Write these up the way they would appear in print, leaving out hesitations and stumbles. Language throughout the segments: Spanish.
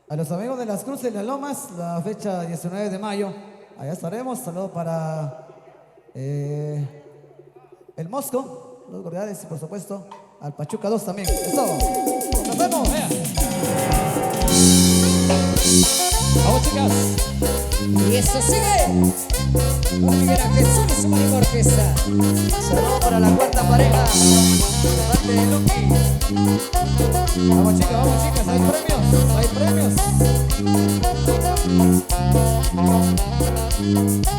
A los amigos de las Cruces y las Lomas, la fecha 19 de mayo, allá estaremos. Saludos para el Mosco, los Gordiales y por supuesto al Pachuca 2 también. Eso, nos vemos. Vamos, chicas. Y eso sigue. Con Miguel Ángel Sol y su marimba orquesta. Saludos para la cuarta pareja. Parte de Lucky. Vamos chicas, hay premios, hay premios.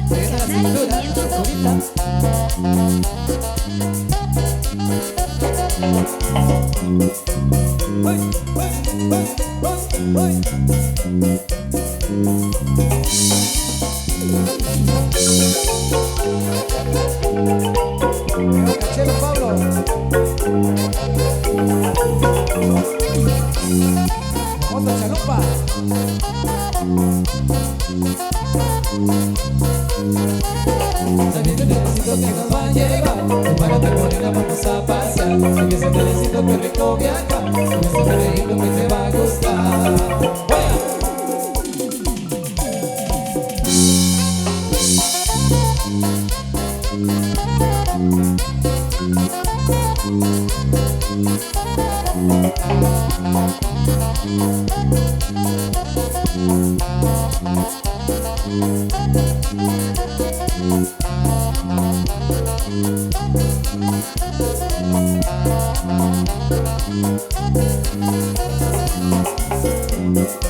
Se viene la cintura, la cinturita. ¡Uy! Cachelo Pablo. Otra chalupa. Necesito que nos va a llevar. Prepárate morena, vamos a pasear. En ese telecito que rico viajar. En ese telecito que te va a gustar.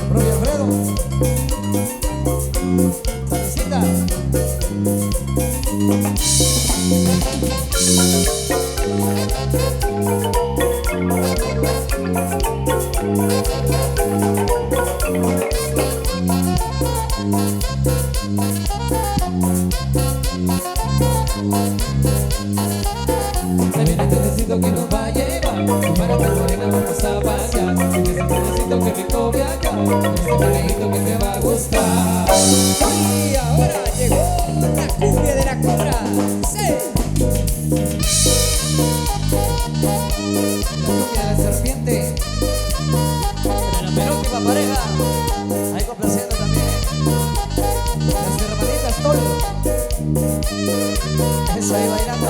Profe Alfredo. Salicita. Necesito que nos va a llevar. Prepárate morena, vamos a pasear. Necesito que rico viajar. Ese telecito que te va a gustar. Y ahora llegó la cumbia de la cobra. ¡Sí! La cumbia de la serpiente. La penúltima pareja. Ahí complaciendo también. Las hermanitas Tol. Eso ahí bailando.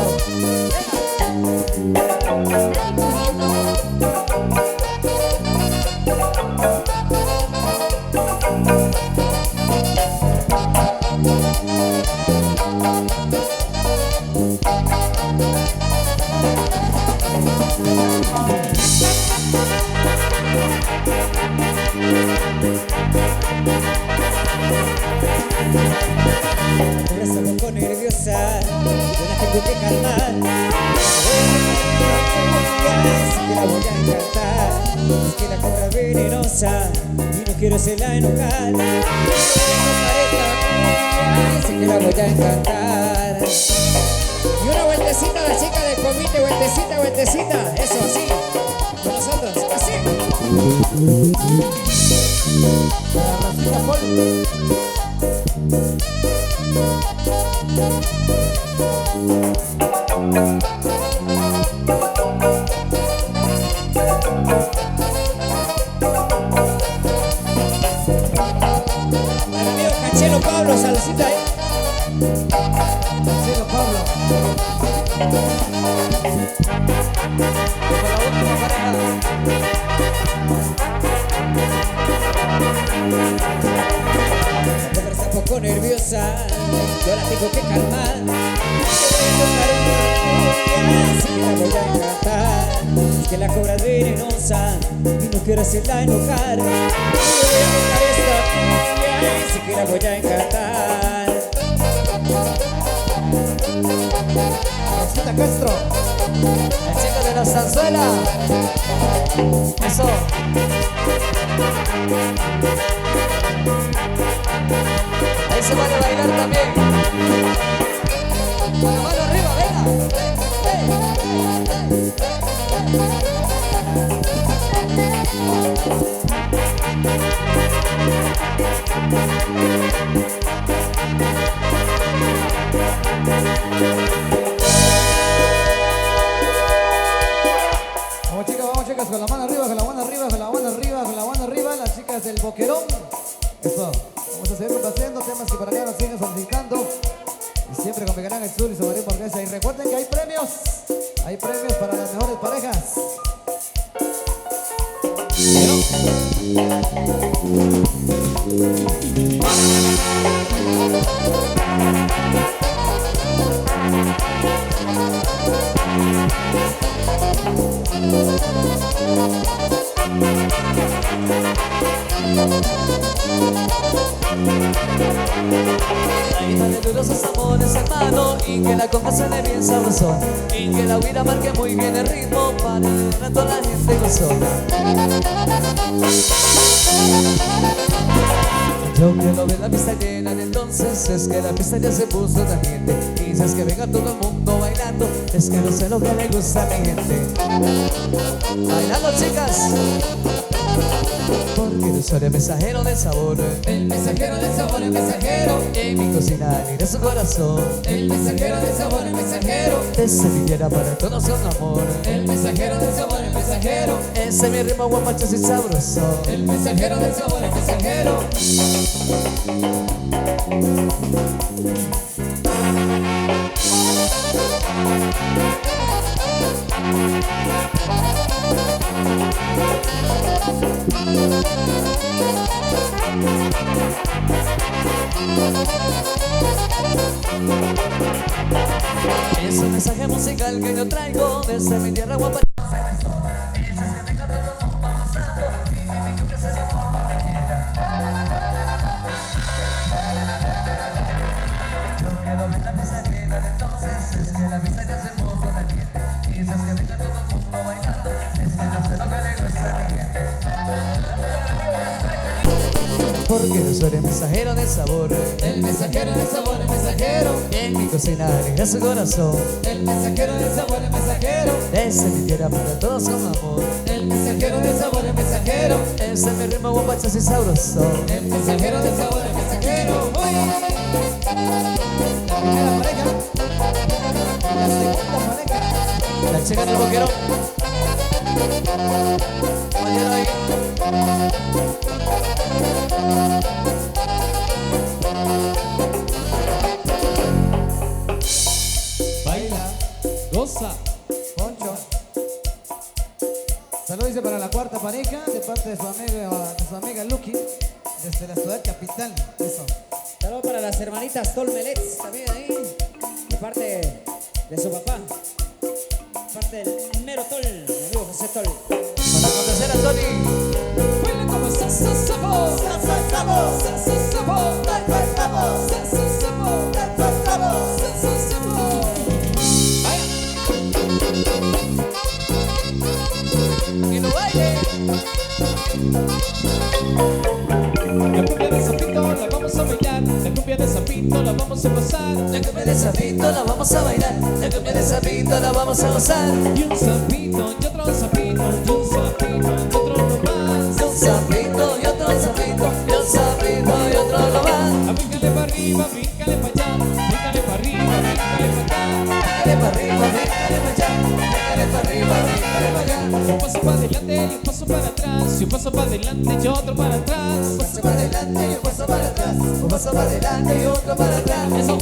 Ahora está un poco nerviosa, yo la tengo que calmar. Así que la voy a encantar. Es que la cobra es venenosa y no quiero hacerla enojar. Así que la voy a encantar. Y una vueltecita a la chica del comité, vueltecita, vueltecita. Eso, así. Con nosotros, así. La Rosita Pol. Para amigo Cachelo Pablo, saludcita ahí. Cachelo Pablo. Con la última pareja. La cobra está un poco nerviosa, yo la tengo que calmar. Así que la voy a encantar. Es que la cobra es venenosa y no quiero hacerla enojar. Voy a tocar esta cumbia, así que la voy a encantar. Rosita Castro. La chica de la zarzuela. Eso. Ahí se vale bailar también. Con la mano arriba, venga. Vamos chicas, con la mano arriba, con la mano arriba, con la mano arriba, con la mano arriba. Las chicas del boquete. Boquerón. Eso, vamos a seguir complaciendo temas que para acá nos siguen solicitando. Y siempre con Megarán el Sur y su Marín Borghesa. Y recuerden que hay premios para las mejores parejas. Dale duros sus amores, hermano, y que la copa suene bien sabrosón, y que la huida marque muy bien el ritmo para toda la gente gozona. Yo quiero ver la pista llena, entonces es que la pista ya se puso caliente. Y si es que venga todo el mundo bailando, es que no sé lo que le gusta a mi gente. Bailando, chicas. Porque yo soy el mensajero del sabor. El mensajero del sabor, el mensajero. En mi cocina y de su corazón. El mensajero del sabor, el mensajero. Ese mi tierra para todos con amor. El mensajero del sabor, el mensajero. Ese mi ritmo guapacho y sabroso. El mensajero del sabor, el mensajero. Es un mensaje musical que yo traigo desde mi tierra guapa. Porque yo soy el mensajero del sabor. El mensajero del sabor, el mensajero. En mi cocina alegra su corazón. El mensajero del sabor, el mensajero. Ese mi tierra para todos con amor. El mensajero del sabor, el mensajero. Ese mi ritmo guapacho y sabroso. El mensajero del sabor, el mensajero. ¡Uy! La primera pareja. La segunda pareja. La chica del boquero. Compañero ahí. Baila, goza. Poncho. Saludos dice para la cuarta pareja de parte de su amiga Lucky desde la ciudad capital. Eso. Saludos para las hermanitas Tolmelets también ahí, de parte de su papá, de parte del mero Tol, mi amigo José Tol. Para complacer a Tony. Baila como salsa, sabo. Salsa, sabo. Salsa, sabo. Salsa, sabo. Salsa, sabo. Salsa, sabo. Salsa, sabo. Y no baile. La cumbia de Zapito la vamos a bailar. La cumbia de Zapito la vamos a gozar. La cumbia de sapito la vamos a bailar. La cumbia de sapito la vamos a gozar. Y un sapito, y otro sapito, y un sapito, y otro no más. Un sapito y otro sapito. Y un sapito y otro no más. Bríncale para arriba, bríncale para allá. Bríncale para arriba, bríncale para acá. Bríncale para arriba, bríncale para allá. Bríncale para arriba, bríncale para allá. Un paso para adelante y un paso para atrás. Y un paso para adelante y otro para atrás. Un paso para adelante y un paso para atrás. Un paso para adelante y otro para atrás. Eso.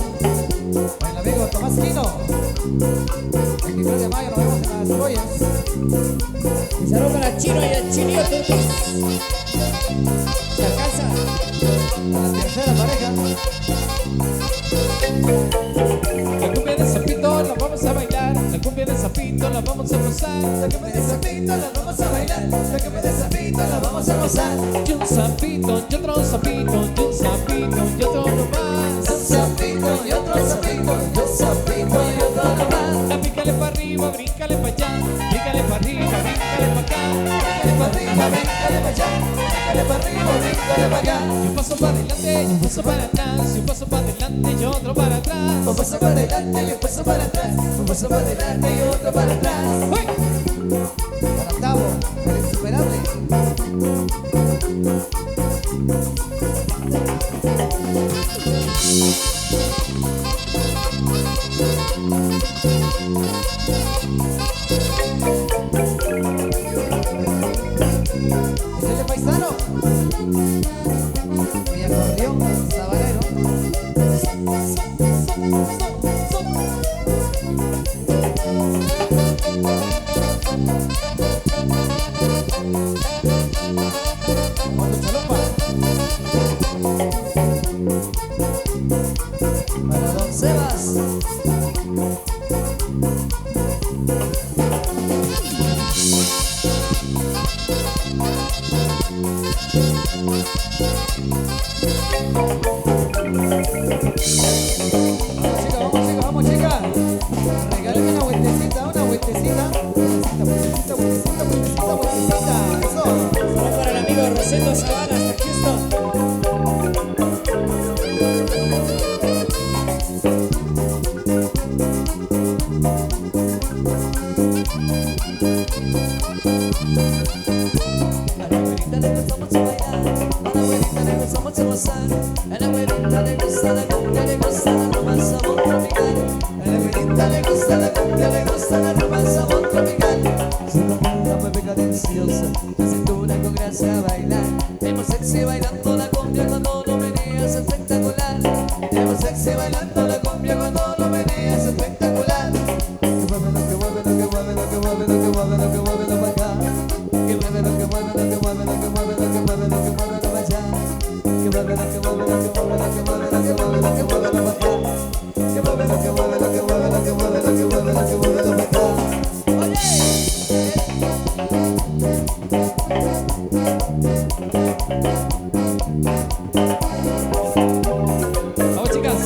Para el amigo Tomás Quino. El 23 de mayo nos vemos en las joyas. Y saludos para Chino y el Chinillo Turquís. ¿Se alcanza? La tercera pareja. La cumbia de Zapito la vamos a bailar. La cumbia de Zapito la vamos a gozar. La cumbia de sapito la vamos a bailar. La cumbia de sapito la vamos a gozar. Y un sapito, y otro sapito, y un sapito, y otro no más. Un sapito y otro sapito. Y un sapito y otro no más. Bríncale para arriba, bríncale para allá. Bríncale para arriba, bríncale para acá. Bríncale para arriba, bríncale para allá. Bríncale para arriba, bríncale para acá. Y un paso para adelante, y un paso para atrás. Y un paso para adelante y otro para atrás. Un paso para adelante y un paso para atrás. Un paso para adelante y otro para atrás. ¡Uy! Para Octavo, el insuperable. Es el de paisano. Mi acordeón sabanero. Con tu chalupa. Para Don Sebas. Vamos chicas. Regálame una vueltecita. Vueltecita. Eso. Solo para el amigo Rosendo Zavala hasta Houston. A la güerita le gusta mucho bailar, a la güerita le gusta mucho gozar, a la güerita le gusta la cumbia, le gusta la rumba sabor tropical. A la güerita le gusta la cumbia, le gusta la rumba sabor tropical. Su cintura mueve cadenciosa, la cintura con gracia a bailar. Vemos sexy bailando la cumbia cuando lo meneas espectacular. Vemos sexy bailando la cumbia cuando lo meneas espectacular. Que mueve lo que mueve, lo que mueve, lo que mueve, lo que mueve, lo que mueve, lo acá. Que mueve lo que mueve, lo que mueve, lo que mueve, lo que mueve, lo que mueve, lo allá. Que mueve lo que mueve, lo que mueve, lo que mueve, lo que mueve, lo que mueve, lo acá. Que mueve lo que mueve, lo que mueve, lo que mueve, lo que mueve, lo que mueve, lo acá. Vamos chicas.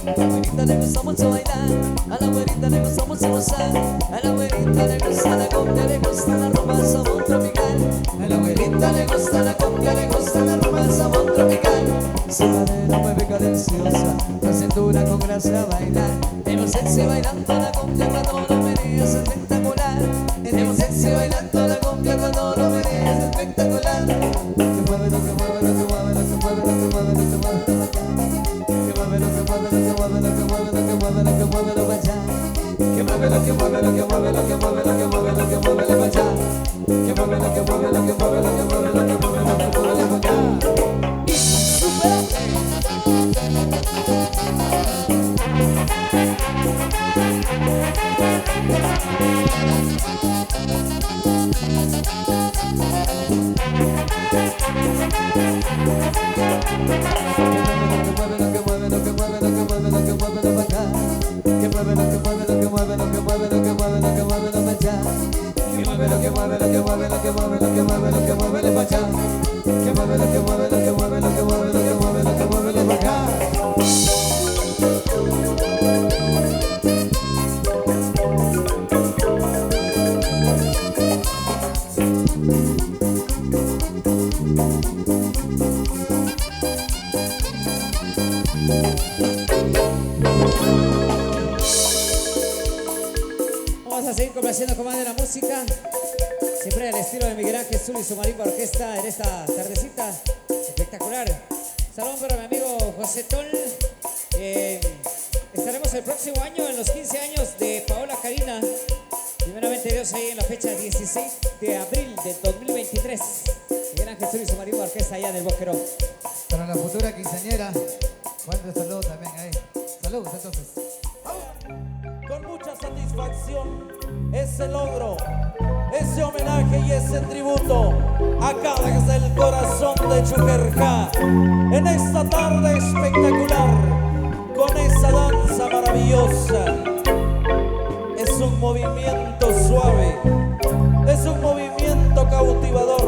A la güerita le gusta mucho bailar, a la güerita le gusta mucho gozar, a la güerita le gusta la cumbia, le gusta la rumba sabor tropical. A la güerita le gusta la cumbia, le gusta la rumba sabor tropical. Su cadera mueve cadenciosa, la cintura con gracia a bailar. Vemos sexy bailando la cumbia cuando lo meneas espectacular. Vemos sexy bailando la cumbia cuando lo meneas espectacular. Que mueve lo que mueve, lo que mueve, lo que mueve, lo que mueve, lo que mueve, lo acá. Que mueve lo que mueve, lo que mueve, lo que mueve, lo que mueve, lo que mueve, lo allá. Que mueve lo que mueve, lo que mueve, lo que mueve, lo que mueve, lo que mueve, lo allá. Que mueve lo que mueve, lo que mueve, lo que mueve, lo que mueve, lo que mueve, lo acá. Y supérate. Vamos a seguir complaciendo con más de la música. Siempre al estilo de Miguel Ángel Zul y su marimba orquesta en esta tardecita espectacular. Saludos para mi amigo José Tol. Estaremos el próximo año en los 15 años de Paola Karina. Primeramente Dios ahí en la fecha 16 de abril del 2023. Miguel Ángel Zul y su marimba orquesta allá en el Boquerón. Para la futura quinceañera. Cuánto saludo también ahí. Saludos entonces. Con mucha satisfacción ese logro, ese homenaje y ese tributo acá desde el corazón de Chuquerjá en esta tarde espectacular con esa danza maravillosa. Es un movimiento suave, es un movimiento cautivador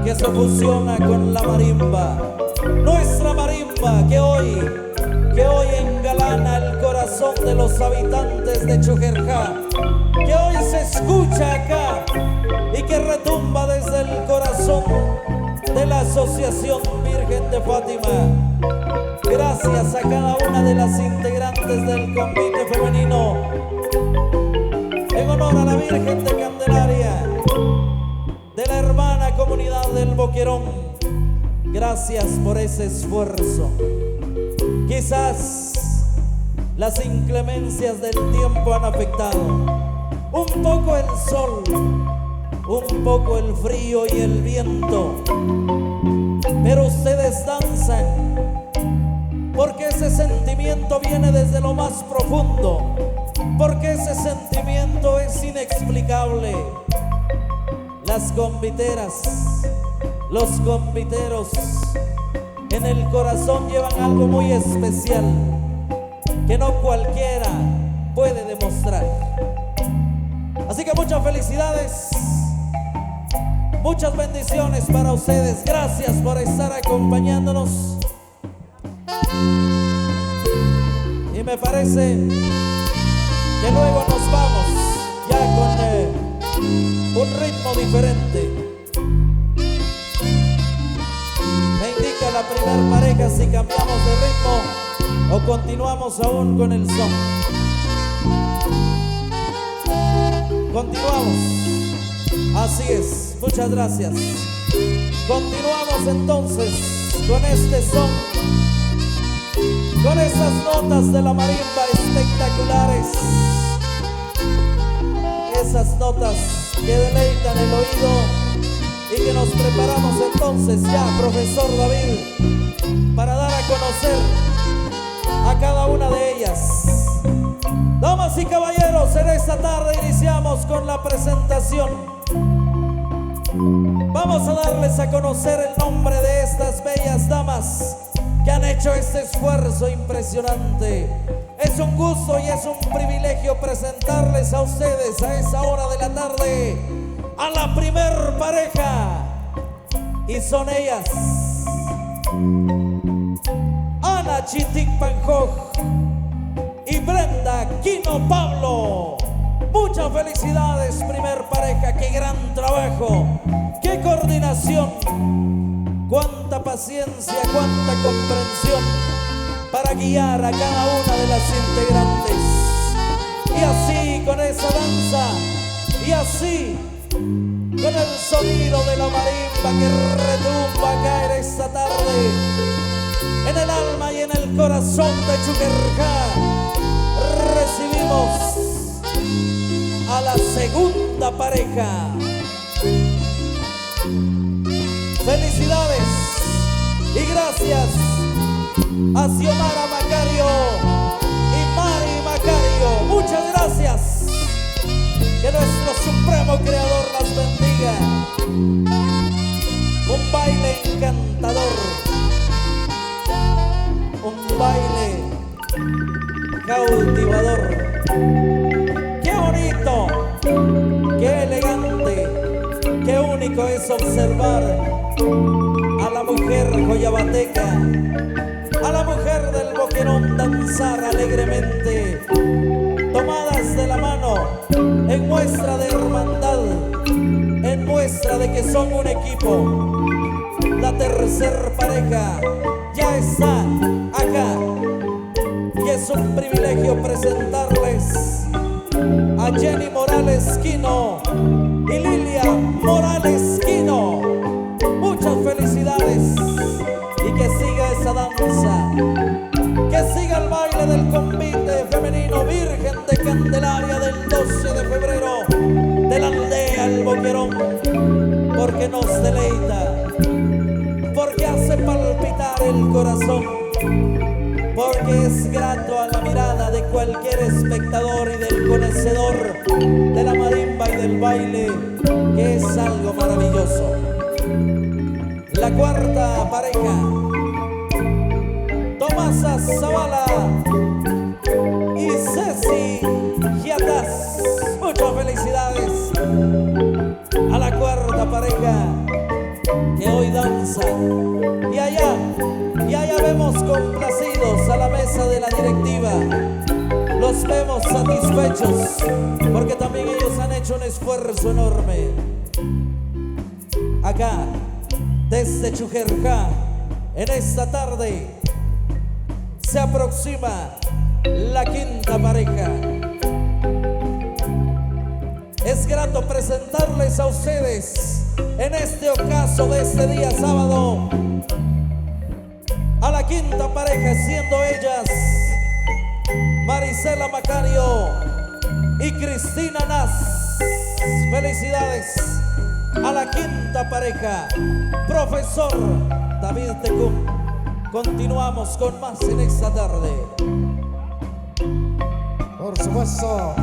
que se fusiona con la marimba, nuestra marimba que hoy engalana el corazón de los habitantes de Chuquerjá, que hoy se escucha acá y que retumba desde el corazón de la Asociación Virgen de Fátima. Gracias a cada una de las integrantes del convite femenino en honor a la Virgen de Candelaria de la hermana comunidad del Boquerón. Gracias por ese esfuerzo. Quizás las inclemencias del tiempo han afectado un poco el sol, un poco el frío y el viento, pero ustedes danzan porque ese sentimiento viene desde lo más profundo, porque ese sentimiento es inexplicable. Las conviteras, los conviteros en el corazón llevan algo muy especial que no cualquiera puede demostrar. Así que muchas felicidades, muchas bendiciones para ustedes. Gracias por estar acompañándonos. Y me parece que luego nos vamos ya con un ritmo diferente. Me indica la primer pareja si cambiamos de ritmo o continuamos aún con el son. Continuamos. Así es, muchas gracias. Continuamos entonces con este son, con esas notas de la marimba espectaculares, esas notas que deleitan el oído y que nos preparamos entonces ya, profesor David, para dar a conocer a cada una de ellas. Damas y caballeros, en esta tarde iniciamos con la presentación. Vamos a darles a conocer el nombre de estas bellas damas que han hecho este esfuerzo impresionante. Es un gusto y es un privilegio presentarles a ustedes a esa hora de la tarde a la primer pareja. Y son ellas: Ana Chitic Panjoj y Brenda Quino Pablo. Muchas felicidades, primer pareja. Qué gran trabajo, qué coordinación, cuánta paciencia, cuánta comprensión para guiar a cada una de las integrantes. Y así con esa danza, y así con el sonido de la marimba que retumba a caer esta tarde en el alma y en el corazón de Chuquerjá, recibimos a la segunda pareja. Felicidades y gracias a Xiomara Macario y Mari Macario. Muchas gracias. Que nuestro supremo creador las bendiga. Un baile encantador, un baile cautivador. ¡Qué bonito! ¡Qué elegante! ¡Qué único es observar a la mujer joyabateca, a la mujer del boquerón danzar alegremente, tomadas de la mano en muestra de hermandad, en muestra de que son un equipo? La tercer pareja ya está acá y es un privilegio presentarles a Jenny Morales Quino y Lilia Morales Quino. Muchas felicidades y que siga esa danza, que siga el baile del convite femenino Virgen de Candelaria del 12 de febrero de la aldea El Boquerón, porque nos deleita, porque hace palpitar el corazón, porque es grato a la mirada de cualquier espectador y del conocedor de la marimba y del baile, que es algo maravilloso. La cuarta pareja, Tomasa Zavala y Ceci Giatas. Muchas felicidades a la cuarta pareja que hoy danza. Y allá vemos complacidos a la mesa de la directiva. Los vemos satisfechos porque también ellos han hecho un esfuerzo enorme. Acá, desde Chuquerjá, en esta tarde se aproxima la quinta pareja. Es grato presentarles a ustedes en este ocaso de este día sábado a la quinta pareja, siendo ellas Marisela Macario y Cristina Naz. Felicidades a la quinta pareja, profesor David Tecum. Continuamos con más en esta tarde. Por supuesto,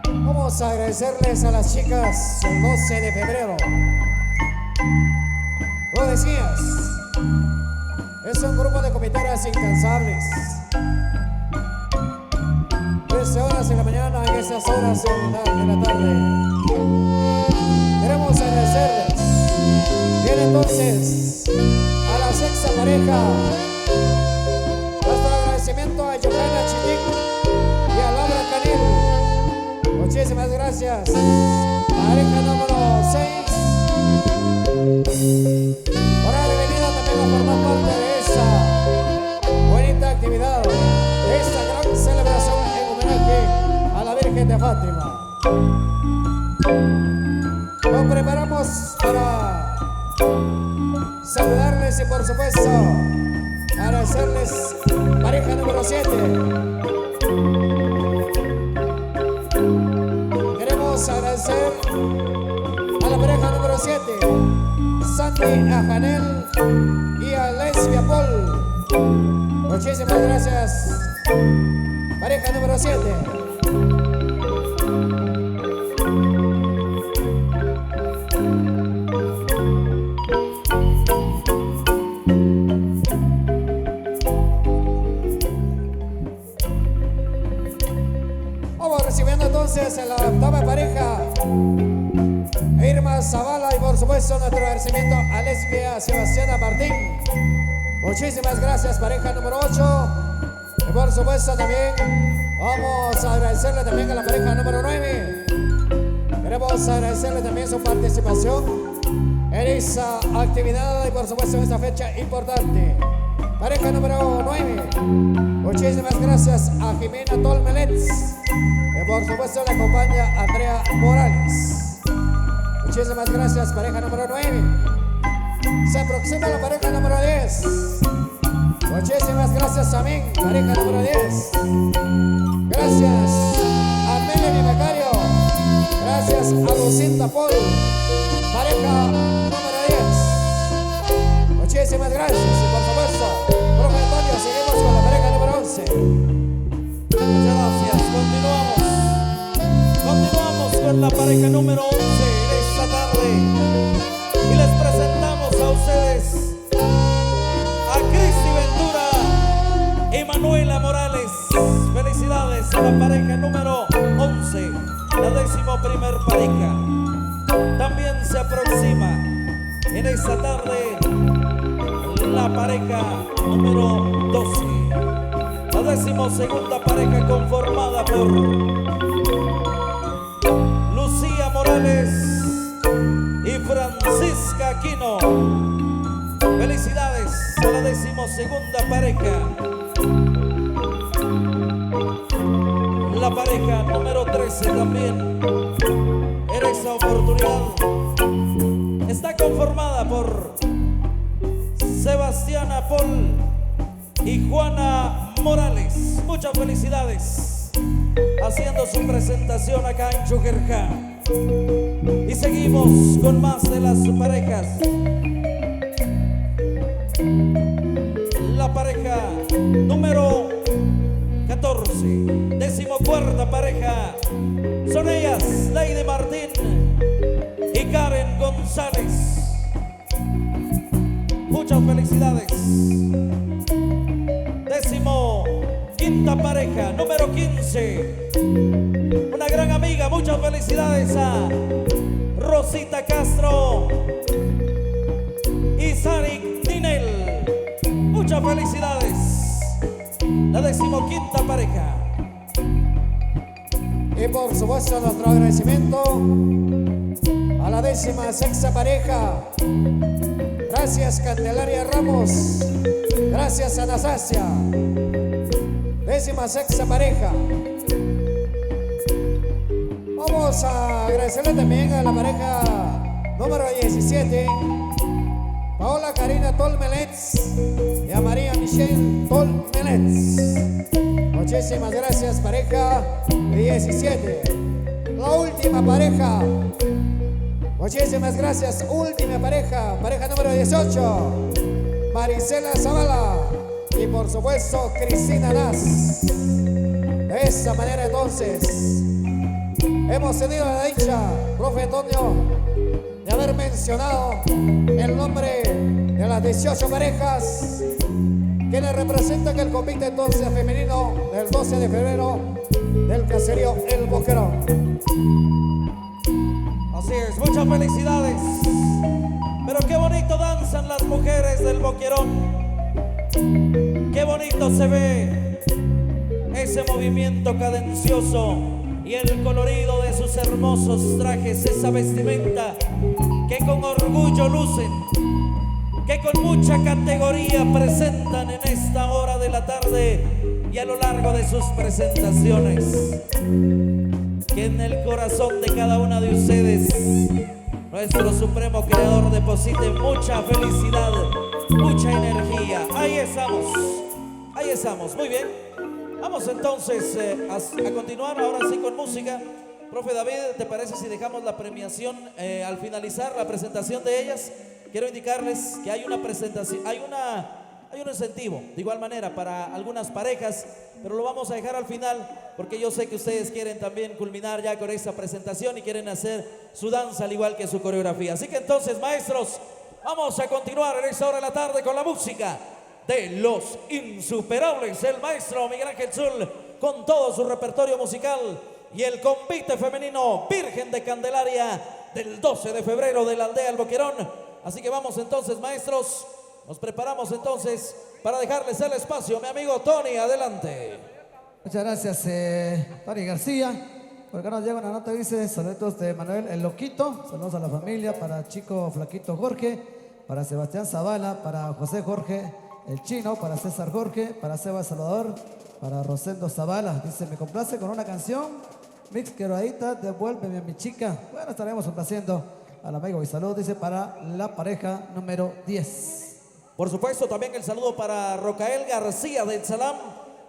vamos a agradecerles a las chicas el 12 de febrero. Lo decías, es un grupo de comiteras incansables. Desde horas en la mañana y esas horas de la tarde. Queremos agradecerles. Bien, entonces, a la sexta pareja, nuestro agradecimiento a Johanna Chitic y a Laura Canil. Muchísimas gracias. Pareja número 6 por haber venido también a formar parte de esta bonita actividad, de esta gran celebración en homenaje a la Virgen de Fátima. Nos preparamos para saludarles y por supuesto agradecerles. Pareja número 7. Queremos agradecer a la pareja número 7, Sandy, a Janel y a Lesbia Paul. Muchísimas gracias. Pareja número 7. Recibiendo entonces a la octava pareja, Irma Zavala, y por supuesto nuestro agradecimiento a Lesbia Sebastiana Martín. Muchísimas gracias, pareja número 8. Y por supuesto también vamos a agradecerle también a la pareja número 9. Queremos agradecerle también su participación en esa actividad y por supuesto en esta fecha importante. Pareja número 9. Muchísimas gracias a Jimena Tolmelets. Y por supuesto le acompaña Andrea Morales. Muchísimas gracias, pareja número 9. Se aproxima la pareja número 10. Muchísimas gracias también, pareja número 10. Gracias a Melanie Macario. Gracias a Lucinda Paul, pareja número 10. Muchísimas gracias y por supuesto, profe Antonio, seguimos con la pareja número 11. Muchas gracias. Continuamos con la pareja número 11 de esta tarde y les presentamos a ustedes a Cristi Ventura y Manuela Morales. Felicidades a la pareja número 11, la 11ª pareja. También se aproxima en esta tarde la pareja número 12, la 12ª pareja conformada por Lucía Morales y Francisca Aquino. Felicidades a la 12ª pareja. La pareja número 13 también en esta oportunidad está conformada por Sebastiana Paul y Juana Morales. Muchas felicidades haciendo su presentación acá en Chujerjá. Y seguimos con más de las parejas. La pareja número 14, 14ª pareja, son ellas Lady Martín y Karen González. Muchas felicidades. 15ª pareja, número 15, una gran amiga. Muchas felicidades a Rosita Castro y Sarik Dinel. Muchas felicidades. La 15ª pareja. Y por supuesto nuestro agradecimiento a la 16ª pareja. Gracias Candelaria Ramos. Gracias Anastasia. 16ª pareja. Vamos a agradecerle también a la pareja número 17, Paola Karina Tolmelets y a María Michelle Tolmelets. Muchísimas gracias, pareja 17. La última pareja. Muchísimas gracias, última pareja, pareja número 18, Marisela Zavala y por supuesto Cristina Nas. De esa manera entonces hemos tenido la dicha, profe Antonio, de haber mencionado el nombre de las 18 parejas que le representan el convite entonces femenino del 12 de febrero del caserío El Boquerón. Así es, muchas felicidades. Pero qué bonito danzan las mujeres del Boquerón. Qué bonito se ve ese movimiento cadencioso y el colorido de sus hermosos trajes, esa vestimenta que con orgullo lucen, que con mucha categoría presentan en esta hora de la tarde y a lo largo de sus presentaciones. Que en el corazón de cada una de ustedes nuestro supremo creador deposite mucha felicidad, mucha energía. Ahí estamos, muy bien. Vamos entonces a continuar ahora sí con música. Profe David, ¿te parece si dejamos la premiación al finalizar la presentación de ellas? Quiero indicarles que hay una presentación, hay un incentivo de igual manera para algunas parejas, pero lo vamos a dejar al final porque yo sé que ustedes quieren también culminar ya con esta presentación y quieren hacer su danza al igual que su coreografía. Así que entonces, maestros, vamos a continuar en esta hora de la tarde con la música de los insuperables, el maestro Miguel Ángel Zul con todo su repertorio musical y el convite femenino Virgen de Candelaria del 12 de febrero de la aldea El Boquerón. Así que vamos entonces, maestros, nos preparamos entonces para dejarles el espacio. Mi amigo Tony, adelante. Muchas gracias, Tony García. Por acá nos llega una nota, dice, saludos de Manuel el Loquito, saludos a la familia, para Chico Flaquito Jorge, para Sebastián Zavala, para José Jorge el Chino, para César Jorge, para Seba Salvador, para Rosendo Zavala. Dice, me complace con una canción, Mix Queradita, devuélveme a mi chica. Bueno, estaremos complaciendo al amigo y salud, dice, para la pareja número 10. Por supuesto, también el saludo para Rocael García del Salam,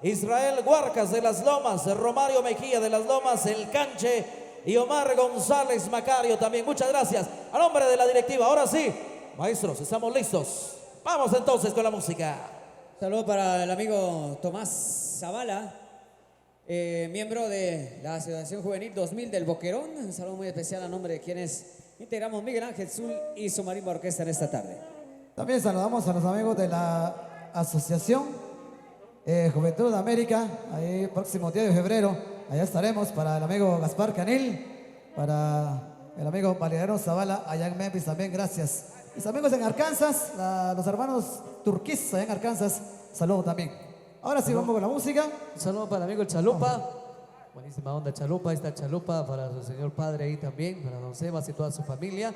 Israel Huarcas de Las Lomas, Romario Mejía de Las Lomas, El Canche y Omar González Macario también. Muchas gracias. A nombre de la directiva, ahora sí, maestros, estamos listos. Vamos entonces con la música. Saludo para el amigo Tomás Zavala, miembro de la Asociación Juvenil 2000 del Boquerón. Un saludo muy especial a nombre de quienes integramos Miguel Ángel Zul y su marimba orquesta en esta tarde. También saludamos a los amigos de la Asociación Juventud de América, ahí próximo 10 de febrero, allá estaremos para el amigo Gaspar Canil, para el amigo Valeriano Zavala, allá en Memphis también, gracias. Mis amigos en Arkansas, los hermanos Turquís, allá en Arkansas, saludos también. Ahora sí, vamos con la música. Un saludo para el amigo el Chalupa. Buenísima onda Chalupa, ahí está Chalupa para su señor padre ahí también, para don Sebas y toda su familia.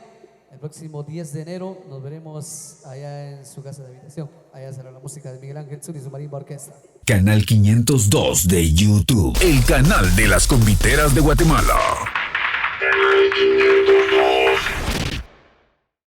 El próximo 10 de enero nos veremos allá en su casa de habitación. Allá será la música de Miguel Ángel Zul y su marimba orquesta. Canal 502 de YouTube, el canal de las conviteras de Guatemala. Canal 502.